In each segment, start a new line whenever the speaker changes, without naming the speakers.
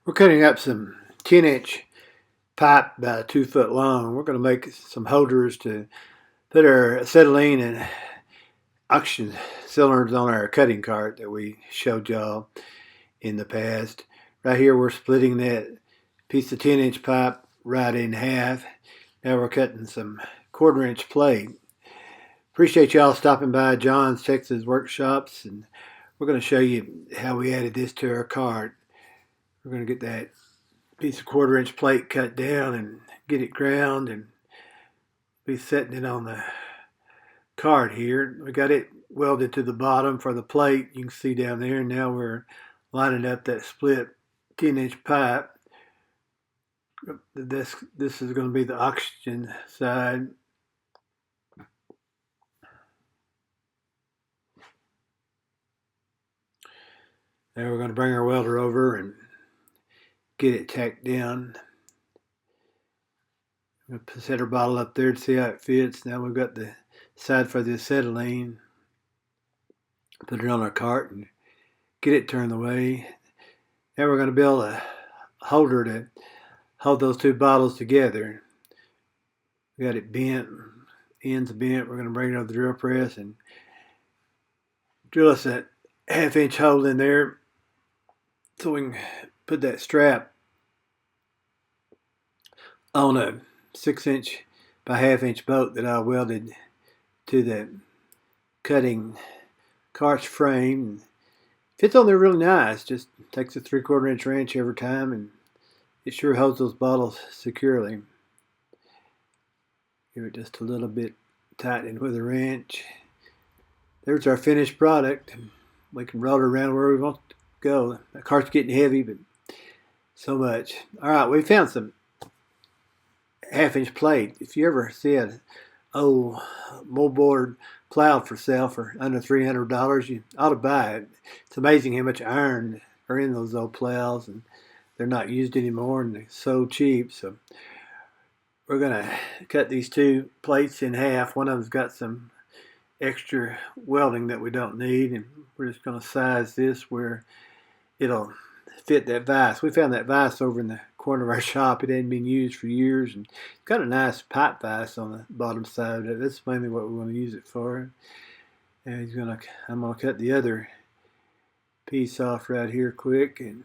We're cutting up some 10-inch pipe about 2 foot long. We're going to make some holders to put our acetylene and oxygen cylinders on our cutting cart that we showed y'all in the past. Right here we're splitting that piece of 10-inch pipe right in half. Now we're cutting some 1/4-inch plate. Appreciate y'all stopping by John's Texas Workshops, and we're going to show you how we added this to our cart. We're going to get that piece of 1/4-inch plate cut down and get it ground and be setting it on the cart here. We got it welded to the bottom for the plate. You can see down there. And now we're lining up that split 10-inch pipe. This is going to be the oxygen side. Now we're going to bring our welder over and get it tacked down. I'm going to set our bottle up there to see how it fits. Now we've got the side for the acetylene. Put it on our cart and get it turned away. Now we're going to build a holder to hold those two bottles together. We got it bent, ends bent. We're going to bring it over the drill press and drill us that 1/2-inch hole in there so we can put that strap on a 6-inch by 1/2-inch bolt that I welded to the cutting cart's frame. Fits on there really nice. Just takes a 3/4-inch wrench every time, and it sure holds those bottles securely. Give it just a little bit tightening with a wrench. There's our finished product. We can roll it around where we want to go. The cart's getting heavy, but so much. All right, we found some 1/2-inch plate. If you ever see an old moldboard plow for sale for under $300, you ought to buy it. It's amazing how much iron are in those old plows, and they're not used anymore, and they're so cheap. So we're going to cut these two plates in half. One of them's got some extra welding that we don't need, and we're just going to size this where it'll fit that vise. We found that vise over in the corner of our shop. It hadn't been used for years, and it's got a nice pipe vise on the bottom side of it. That's mainly what we want to use it for. And I'm going to cut the other piece off right here quick, and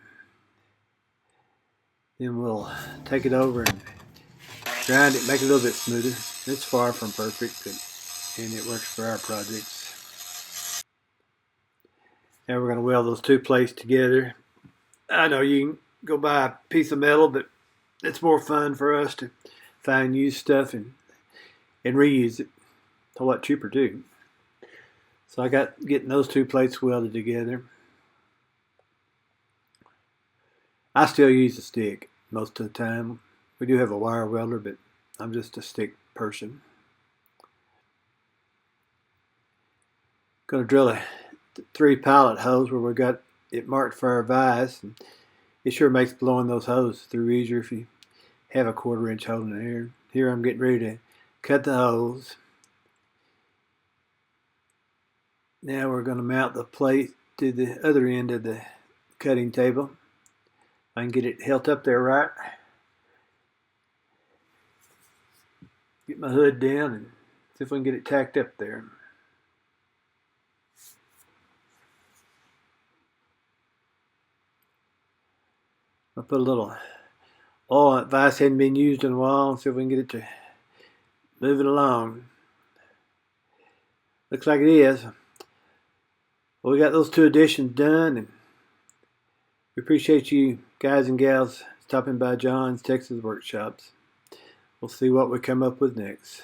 then we'll take it over and grind it, make it a little bit smoother. It's far from perfect, and it works for our projects. Now we're going to weld those two plates together. I know you can go buy a piece of metal, but it's more fun for us to find used stuff and reuse it. It's a lot cheaper too. So I got getting those two plates welded together. I still use a stick most of the time. We do have a wire welder, but I'm just a stick person. Going to drill a 3 pilot holes where we got it marked for our vise. And it sure makes blowing those holes through easier if you have a 1/4-inch hole in there. Here I'm getting ready to cut the holes. Now we're going to mount the plate to the other end of the cutting table. I can get it held up there right. Get my hood down and see if we can get it tacked up there. I'll put a little oil on it. Vise hadn't been used in a while, and see if we can get it to move it along. Looks like it is. Well, we got those two additions done, and we appreciate you guys and gals stopping by John's Texas Workshops. We'll see what we come up with next.